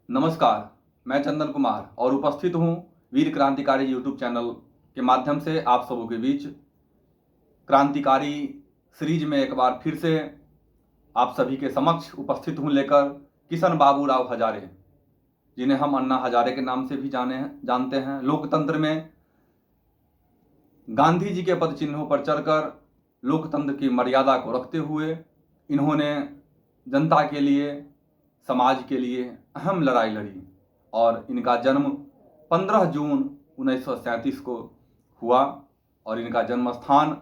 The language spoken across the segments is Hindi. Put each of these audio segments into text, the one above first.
नमस्कार, मैं चंदन कुमार और उपस्थित हूँ वीर क्रांतिकारी यूट्यूब चैनल के माध्यम से आप सबों के बीच क्रांतिकारी सीरीज में एक बार फिर से आप सभी के समक्ष उपस्थित हूँ लेकर किशन बाबूराव हजारे, जिन्हें हम अन्ना हजारे के नाम से भी जानते हैं। लोकतंत्र में गांधी जी के पद चिन्हों पर चढ़कर लोकतंत्र की मर्यादा को रखते हुए इन्होंने जनता के लिए, समाज के लिए अहम लड़ाई लड़ी और इनका जन्म 15 जून 1937 को हुआ और इनका जन्म स्थान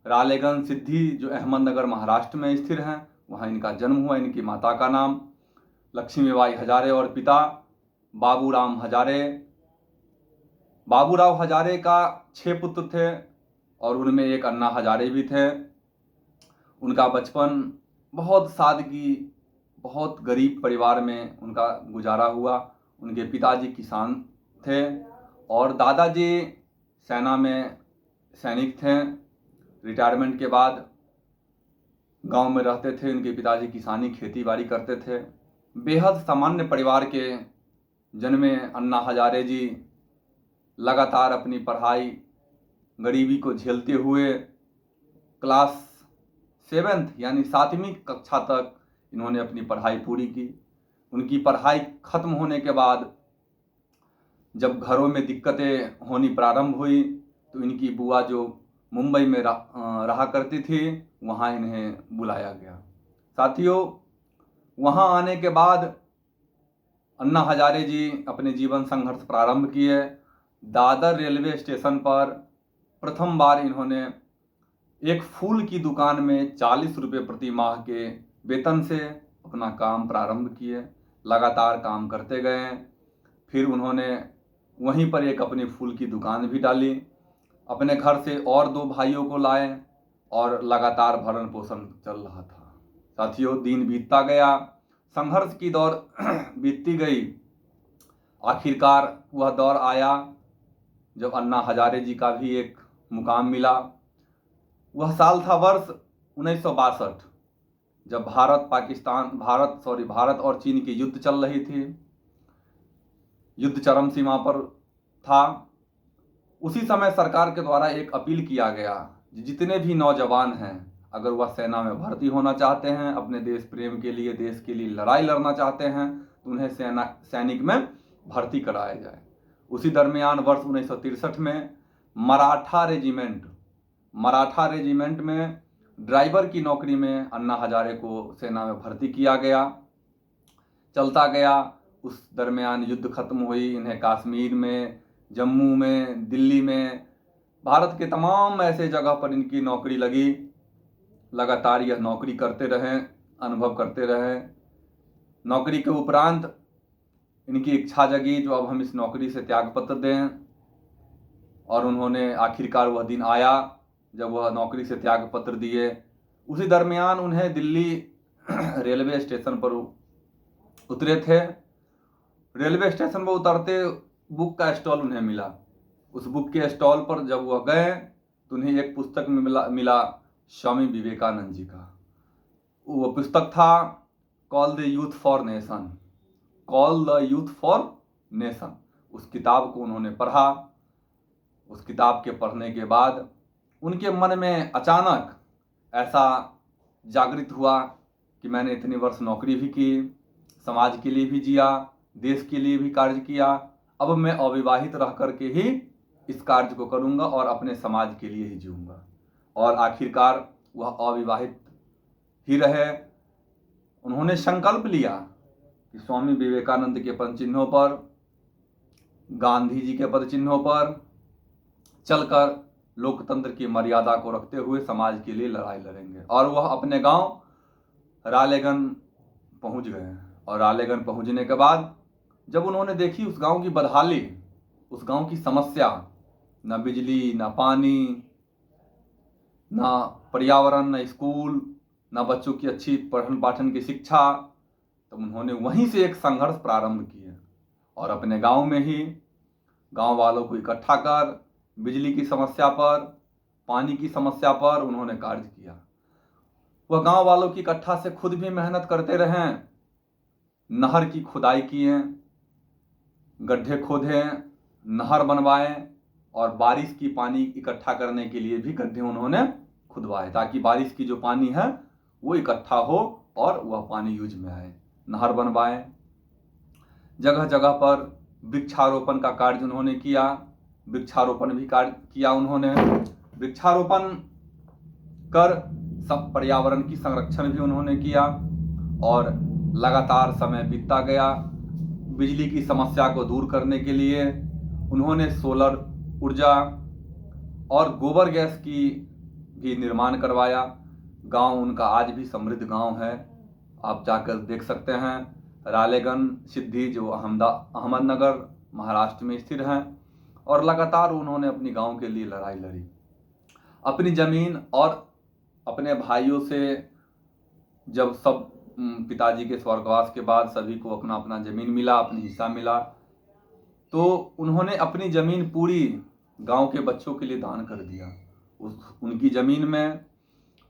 रालेगंज सिद्धि, जो अहमदनगर महाराष्ट्र में स्थित है, वहाँ इनका जन्म हुआ। इनकी माता का नाम लक्ष्मीबाई हजारे और पिता बाबूराम हजारे। बाबूराव हजारे का 6 पुत्र थे और उनमें एक अन्ना हजारे भी थे। उनका बचपन बहुत सादगी, बहुत गरीब परिवार में उनका गुजारा हुआ। उनके पिताजी किसान थे और दादाजी सेना में सैनिक थे। रिटायरमेंट के बाद गांव में रहते थे। उनके पिताजी किसानी खेती बाड़ी करते थे। बेहद सामान्य परिवार के जन्मे अन्ना हजारे जी लगातार अपनी पढ़ाई, गरीबी को झेलते हुए क्लास 7th यानी 7वीं कक्षा तक इन्होंने अपनी पढ़ाई पूरी की। उनकी पढ़ाई खत्म होने के बाद जब घरों में दिक्कतें होनी प्रारंभ हुई तो इनकी बुआ जो मुंबई में रहा करती थी, वहाँ इन्हें बुलाया गया। साथियों, वहाँ आने के बाद अन्ना हजारे जी अपने जीवन संघर्ष प्रारंभ किए। दादर रेलवे स्टेशन पर प्रथम बार इन्होंने एक फूल की दुकान में 40 रुपये प्रति माह के वेतन से अपना काम प्रारंभ किए। लगातार काम करते गए। फिर उन्होंने वहीं पर एक अपनी फूल की दुकान भी डाली। अपने घर से और 2 भाइयों को लाए और लगातार भरण पोषण चल रहा था। साथियों, दिन बीतता गया, संघर्ष की दौर बीतती गई। आखिरकार वह दौर आया जब अन्ना हजारे जी का भी एक मुकाम मिला। वह साल था वर्ष 1962, जब भारत और चीन की युद्ध चल रही थी। युद्ध चरम सीमा पर था। उसी समय सरकार के द्वारा एक अपील किया गया, जितने भी नौजवान हैं, अगर वह सेना में भर्ती होना चाहते हैं, अपने देश प्रेम के लिए, देश के लिए लड़ाई लड़ना चाहते हैं, तो उन्हें सैनिक में भर्ती कराया जाए। उसी दरमियान वर्ष 1963 में मराठा रेजिमेंट में ड्राइवर की नौकरी में अन्ना हजारे को सेना में भर्ती किया गया। चलता गया। उस दरमियान युद्ध खत्म हुई। इन्हें कश्मीर में, जम्मू में, दिल्ली में, भारत के तमाम ऐसे जगह पर इनकी नौकरी लगी। लगातार यह नौकरी करते रहे, अनुभव करते रहे। नौकरी के उपरांत इनकी इच्छा जगी जो अब हम इस नौकरी से त्यागपत्र दें, और उन्होंने आखिरकार वह दिन आया जब वह नौकरी से त्यागपत्र दिए। उसी दरमियान उन्हें दिल्ली रेलवे स्टेशन पर उतरे थे। रेलवे स्टेशन पर उतरते बुक का स्टॉल उन्हें मिला। उस बुक के स्टॉल पर जब वह गए तो उन्हें एक पुस्तक में मिला स्वामी विवेकानंद जी का। वो पुस्तक था call the youth for nation. उस किताब को उन्होंने पढ़ा। उस किताब के पढ़ने के बाद उनके मन में अचानक ऐसा जागृत हुआ कि मैंने इतने वर्ष नौकरी भी की, समाज के लिए भी जिया, देश के लिए भी कार्य किया, अब मैं अविवाहित रह करके ही इस कार्य को करूंगा और अपने समाज के लिए ही जीऊंगा। और आखिरकार वह अविवाहित ही रहे। उन्होंने संकल्प लिया कि स्वामी विवेकानंद के पद चिन्हों पर, गांधी जी के पद चिन्हों पर चलकर लोकतंत्र की मर्यादा को रखते हुए समाज के लिए लड़ाई लड़ेंगे। और वह अपने गांव रालेगंज पहुंच गए। और रालेगंज पहुंचने के बाद जब उन्होंने देखी उस गांव की बदहाली, उस गांव की समस्या, न बिजली, न पानी, न पर्यावरण, न स्कूल, न बच्चों की अच्छी पठन पाठन की शिक्षा, तो उन्होंने वहीं से एक संघर्ष प्रारंभ किया और अपने गांव में ही गांव वालों को इकट्ठा कर बिजली की समस्या पर, पानी की समस्या पर उन्होंने कार्य किया। वह गांव वालों की इकट्ठा से खुद भी मेहनत करते रहे नहर की खुदाई किए, गड्ढे खोदे, नहर बनवाए और बारिश की पानी इकट्ठा करने के लिए भी गड्ढे उन्होंने खुदवाए, ताकि बारिश की जो पानी है वो इकट्ठा हो और वह पानी यूज में आए। नहर बनवाए, जगह जगह पर वृक्षारोपण का कार्य उन्होंने किया, वृक्षारोपण भी कार्य किया उन्होंने। वृक्षारोपण कर सब पर्यावरण की संरक्षण भी उन्होंने किया और लगातार समय बीतता गया। बिजली की समस्या को दूर करने के लिए उन्होंने सोलर ऊर्जा और गोबर गैस की भी निर्माण करवाया। गांव उनका आज भी समृद्ध गांव है, आप जाकर देख सकते हैं। रालेगंज सिद्धि जो अहमदनगर महाराष्ट्र में स्थित हैं, और लगातार उन्होंने अपनी गांव के लिए लड़ाई लड़ी। अपनी ज़मीन और अपने भाइयों से जब सब पिताजी के स्वर्गवास के बाद सभी को अपना अपना ज़मीन मिला, अपनी हिस्सा मिला, तो उन्होंने अपनी ज़मीन पूरी गांव के बच्चों के लिए दान कर दिया। उनकी ज़मीन में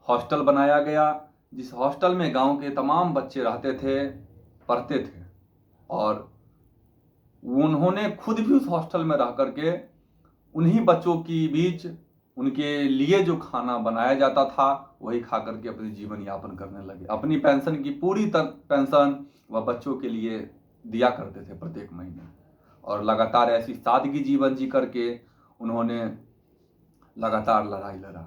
हॉस्टल बनाया गया, जिस हॉस्टल में गांव के तमाम बच्चे रहते थे, पढ़ते थे, और उन्होंने खुद भी उस हॉस्टल में रह करके उन्हीं बच्चों के बीच उनके लिए जो खाना बनाया जाता था वही खा करके अपनी जीवन यापन करने लगे। अपनी पेंशन की पूरी पेंशन वह बच्चों के लिए दिया करते थे प्रत्येक महीने, और लगातार ऐसी सादगी जीवन जी करके उन्होंने लगातार लड़ाई लड़ा।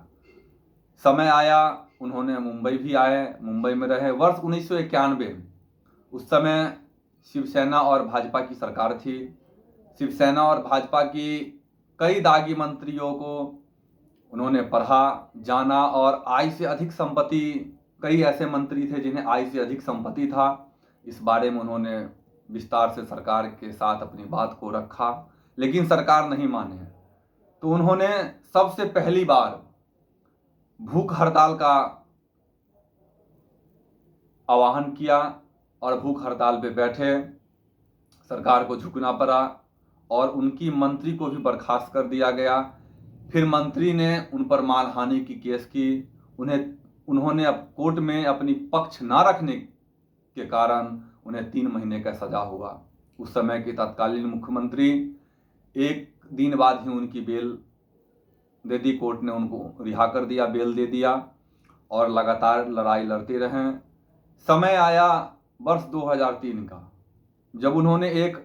समय आया, उन्होंने मुंबई भी आए, मुंबई में रहे। वर्ष 1991 उस समय शिवसेना और भाजपा की सरकार थी। शिवसेना और भाजपा की कई दागी मंत्रियों को उन्होंने पढ़ा, जाना, और आय से अधिक संपत्ति, कई ऐसे मंत्री थे जिन्हें आय से अधिक संपत्ति था, इस बारे में उन्होंने विस्तार से सरकार के साथ अपनी बात को रखा, लेकिन सरकार नहीं माने। तो उन्होंने सबसे पहली बार भूख हड़ताल का आह्वान किया और भूख हड़ताल पे बैठे। सरकार को झुकना पड़ा और उनकी मंत्री को भी बर्खास्त कर दिया गया। फिर मंत्री ने उन पर मानहानि की केस की। उन्होंने अब कोर्ट में अपनी पक्ष ना रखने के कारण उन्हें 3 महीने का सजा हुआ। उस समय के तत्कालीन मुख्यमंत्री 1 दिन बाद ही उनकी बेल दे दी, कोर्ट ने उनको रिहा कर दिया, बेल दे दिया, और लगातार लड़ाई लड़ते रहे। समय आया वर्ष 2003 का, जब उन्होंने एक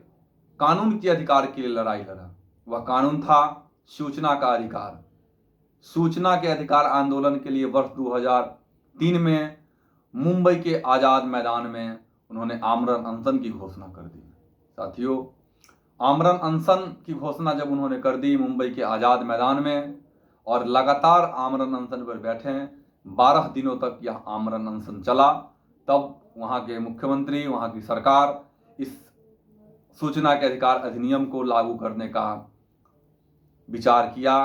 कानून के अधिकार के लिए लड़ाई लड़ा। वह कानून था सूचना का अधिकार। सूचना के अधिकार आंदोलन के लिए वर्ष 2003 में मुंबई के आज़ाद मैदान में उन्होंने आमरण अनशन की घोषणा कर दी। साथियों, आमरण अनशन की घोषणा जब उन्होंने कर दी मुंबई के आज़ाद मैदान में, और लगातार आमरण अनशन पर बैठे, 12 दिनों तक यह आमरण अनशन चला, तब वहाँ के मुख्यमंत्री, वहाँ की सरकार इस सूचना के अधिकार अधिनियम को लागू करने का विचार किया।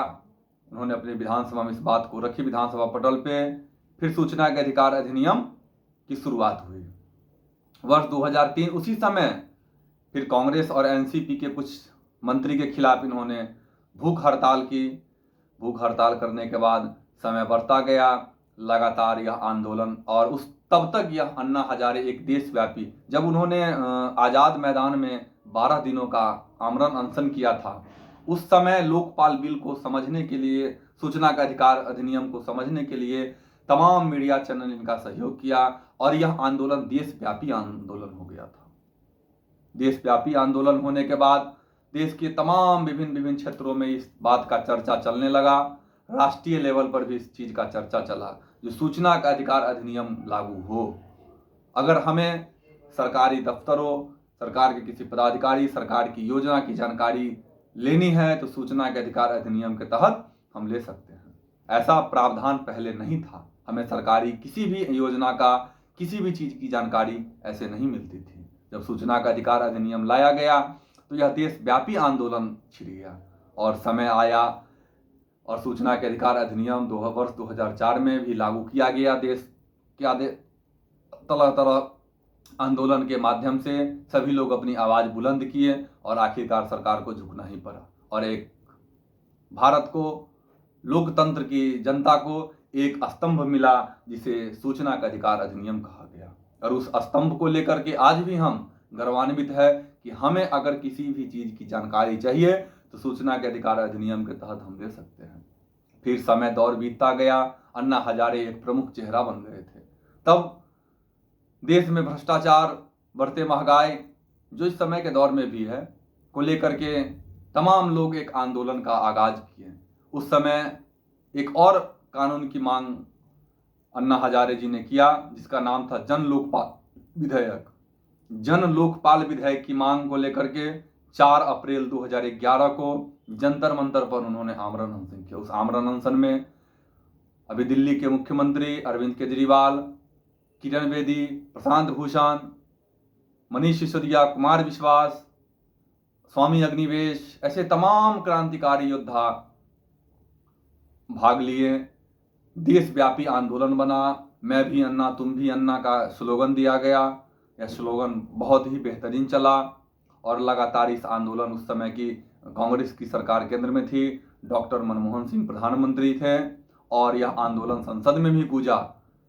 उन्होंने अपनी विधानसभा में इस बात को रखी, विधानसभा पटल पे। फिर सूचना के अधिकार अधिनियम की शुरुआत हुई वर्ष 2003। उसी समय फिर कांग्रेस और एनसीपी के कुछ मंत्री के खिलाफ इन्होंने भूख हड़ताल की। भूख हड़ताल करने के बाद समय बढ़ता गया, लगातार यह आंदोलन, और तब तक यह अन्ना हजारे एक देशव्यापी, जब उन्होंने आज़ाद मैदान में 12 दिनों का आमरण अनशन किया था, उस समय लोकपाल बिल को समझने के लिए, सूचना का अधिकार अधिनियम को समझने के लिए तमाम मीडिया चैनल इनका सहयोग किया, और यह आंदोलन देशव्यापी आंदोलन हो गया था। देशव्यापी आंदोलन होने के बाद देश के तमाम विभिन्न क्षेत्रों में इस बात का चर्चा चलने लगा। राष्ट्रीय लेवल पर भी इस चीज़ का चर्चा चला, जो सूचना का अधिकार अधिनियम लागू हो। अगर हमें सरकारी दफ्तरों, सरकार के किसी पदाधिकारी, सरकार की योजना की जानकारी लेनी है तो सूचना के अधिकार अधिनियम के तहत हम ले सकते हैं। ऐसा प्रावधान पहले नहीं था। हमें सरकारी किसी भी योजना का, किसी भी चीज़ की जानकारी ऐसे नहीं मिलती थी। जब सूचना का अधिकार अधिनियम लाया गया तो यह देशव्यापी आंदोलन छिड़ गया, और समय आया और सूचना के अधिकार अधिनियम वर्ष 2004 में भी लागू किया गया। देश के तरह तरह आंदोलन के माध्यम से सभी लोग अपनी आवाज़ बुलंद किए, और आखिरकार सरकार को झुकना ही पड़ा, और एक भारत को, लोकतंत्र की जनता को एक स्तंभ मिला जिसे सूचना का अधिकार अधिनियम कहा गया। और उस स्तंभ को लेकर के आज भी हम गर्वान्वित है कि हमें अगर किसी भी चीज़ की जानकारी चाहिए तो सूचना के अधिकार अधिनियम के तहत हम ले सकते हैं। फिर समय दौर बीतता गया, अन्ना हजारे एक प्रमुख चेहरा बन गए थे। तब देश में भ्रष्टाचार, बढ़ते महंगाई, जो इस समय के दौर में भी है, को लेकर के तमाम लोग एक आंदोलन का आगाज किए। उस समय एक और कानून की मांग अन्ना हजारे जी ने किया, जिसका नाम था जन लोकपाल विधेयक। जन लोकपाल विधेयक की मांग को लेकर के 4 अप्रैल 2011 को जंतर मंतर पर उन्होंने आमरण अनशन किया। उस आमरण अनशन में अभी दिल्ली के मुख्यमंत्री अरविंद केजरीवाल, किरण बेदी, प्रशांत भूषण, मनीष सिसोदिया, कुमार विश्वास, स्वामी अग्निवेश, ऐसे तमाम क्रांतिकारी योद्धा भाग लिए। देशव्यापी आंदोलन बना। मैं भी अन्ना तुम भी अन्ना का स्लोगन दिया गया। यह स्लोगन बहुत ही बेहतरीन चला और लगातार इस आंदोलन, उस समय की कांग्रेस की सरकार केंद्र में थी, डॉक्टर मनमोहन सिंह प्रधानमंत्री थे और यह आंदोलन संसद में भी गूंजा।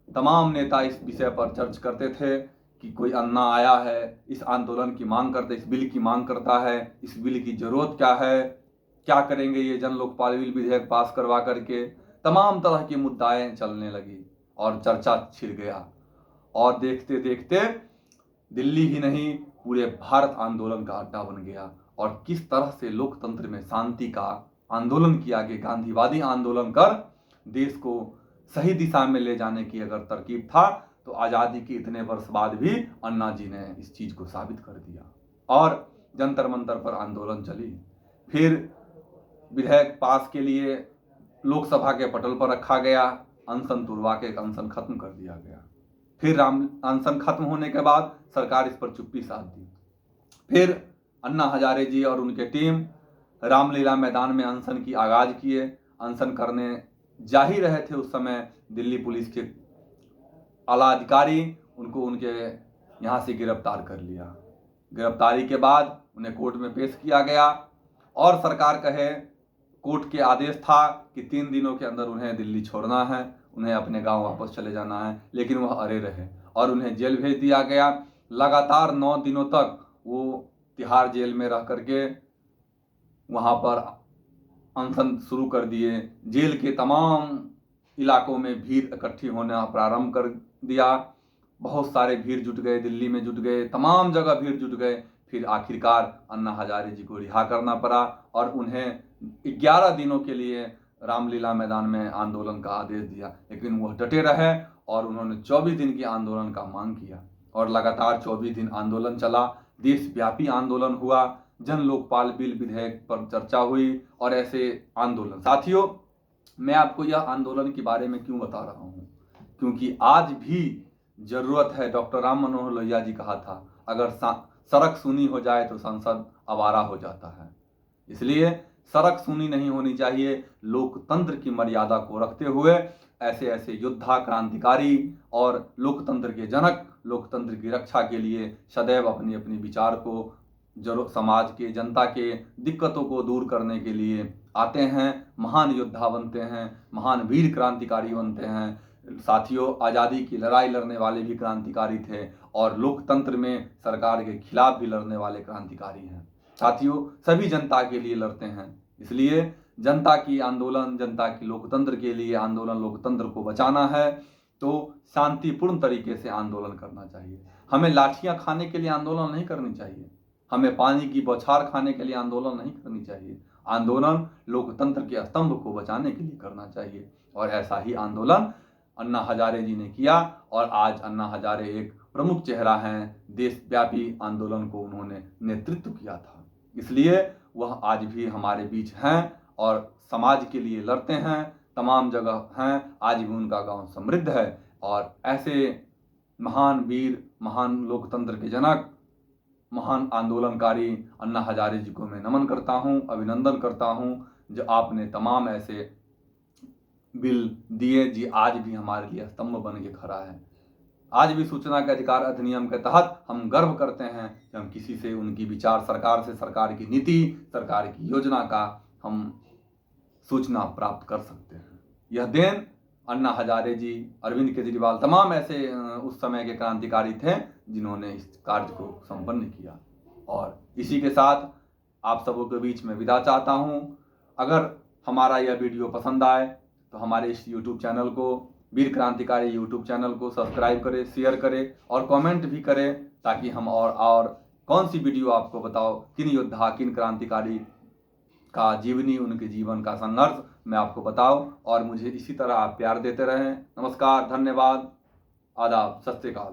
तमाम नेता इस विषय पर चर्चा करते थे कि कोई अन्ना आया है, इस आंदोलन की मांग करते, इस बिल की मांग करता है, इस बिल की जरूरत क्या है, क्या करेंगे ये जन लोकपाल विधेयक पास करवा करके। तमाम तरह की मुद्दाएं चलने लगी और चर्चा छिड़ गया और देखते देखते दिल्ली ही नहीं पूरे भारत आंदोलन का अड्डा बन गया। और किस तरह से लोकतंत्र में शांति का आंदोलन किया गया, गांधीवादी आंदोलन कर देश को सही दिशा में ले जाने की अगर तरकीब था तो आज़ादी के इतने वर्ष बाद भी अन्ना जी ने इस चीज़ को साबित कर दिया और जंतर मंतर पर आंदोलन चली। फिर विधेयक पास के लिए लोकसभा के पटल पर रखा गया, अनशन तुड़वा के अनशन खत्म कर दिया गया। फिर अनशन खत्म होने के बाद सरकार इस पर चुप्पी साध दी। फिर अन्ना हजारे जी और उनके टीम रामलीला मैदान में अनशन की आगाज किए। अनशन करने जा ही रहे थे उस समय दिल्ली पुलिस के आला अधिकारी उनको उनके यहाँ से गिरफ्तार कर लिया। गिरफ्तारी के बाद उन्हें कोर्ट में पेश किया गया और सरकार कहे, कोर्ट के आदेश था कि 3 दिनों के अंदर उन्हें दिल्ली छोड़ना है, उन्हें अपने गांव वापस चले जाना है, लेकिन वह अड़े रहे और उन्हें जेल भेज दिया गया। लगातार 9 दिनों तक वो तिहाड़ जेल में रह करके वहाँ पर अनशन शुरू कर दिए। जेल के तमाम इलाकों में भीड़ इकट्ठी होना प्रारंभ कर दिया। बहुत सारे भीड़ जुट गए, दिल्ली में जुट गए, तमाम जगह भीड़ जुट गए। फिर आखिरकार अन्ना हजारे जी को रिहा करना पड़ा और उन्हें 11 दिनों के लिए रामलीला मैदान में आंदोलन का आदेश दिया, लेकिन वह डटे रहे और उन्होंने 24 दिन की आंदोलन का मांग किया और लगातार 24 दिन आंदोलन चला। देशव्यापी आंदोलन हुआ, जन लोकपाल बिल विधेयक पर चर्चा हुई और ऐसे आंदोलन। साथियों, मैं आपको यह आंदोलन के बारे में क्यों बता रहा हूँ, क्योंकि आज भी जरूरत है। डॉक्टर राम मनोहर लोहिया जी कहा था, अगर सड़क सूनी हो जाए तो संसद आवारा हो जाता है। इसलिए सड़क सूनी नहीं होनी चाहिए। लोकतंत्र की मर्यादा को रखते हुए ऐसे ऐसे योद्धा, क्रांतिकारी और लोकतंत्र के जनक लोकतंत्र की रक्षा के लिए सदैव अपनी अपनी विचार को समाज के, जनता के दिक्कतों को दूर करने के लिए आते हैं, महान योद्धा बनते हैं, महान वीर क्रांतिकारी बनते हैं। साथियों, आज़ादी की लड़ाई लड़ने वाले भी क्रांतिकारी थे और लोकतंत्र में सरकार के खिलाफ भी लड़ने वाले क्रांतिकारी हैं। साथियों, सभी जनता के लिए लड़ते हैं। इसलिए जनता की आंदोलन, जनता की लोकतंत्र के लिए आंदोलन, लोकतंत्र को बचाना है तो शांतिपूर्ण तरीके से आंदोलन करना चाहिए। हमें लाठियां खाने के लिए आंदोलन नहीं करनी चाहिए, हमें पानी की बौछार खाने के लिए आंदोलन नहीं करनी चाहिए। आंदोलन लोकतंत्र के स्तंभ को बचाने के लिए करना चाहिए और ऐसा ही आंदोलन अन्ना हजारे जी ने किया और आज अन्ना हजारे एक प्रमुख चेहरा हैं। देशव्यापी आंदोलन को उन्होंने नेतृत्व किया था, इसलिए वह आज भी हमारे बीच हैं और समाज के लिए लड़ते हैं, तमाम जगह हैं। आज भी उनका गांव समृद्ध है और ऐसे महान वीर, महान लोकतंत्र के जनक, महान आंदोलनकारी अन्ना हजारे जी को मैं नमन करता हूं, अभिनंदन करता हूं, जो आपने तमाम ऐसे बिल दिए जी आज भी हमारे लिए स्तंभ बन के खड़ा है। आज भी सूचना के अधिकार अधिनियम के तहत हम गर्व करते हैं कि हम किसी से उनकी विचार, सरकार से, सरकार की नीति, सरकार की योजना का हम सूचना प्राप्त कर सकते हैं। यह देन अन्ना हजारे जी, अरविंद केजरीवाल, तमाम ऐसे उस समय के क्रांतिकारी थे जिन्होंने इस कार्य को संपन्न किया। और इसी के साथ आप सबों के बीच में विदा चाहता हूँ। अगर हमारा यह वीडियो पसंद आए तो हमारे इस यूट्यूब चैनल को, वीर क्रांतिकारी यूट्यूब चैनल को सब्सक्राइब करें, शेयर करें और कमेंट भी करें, ताकि हम और कौन सी वीडियो आपको बताओ, किन योद्धा, किन क्रांतिकारी का जीवनी, उनके जीवन का संघर्ष मैं आपको बताऊं, और मुझे इसी तरह आप प्यार देते रहें। नमस्कार, धन्यवाद, आदाब, सत श्री अकाल।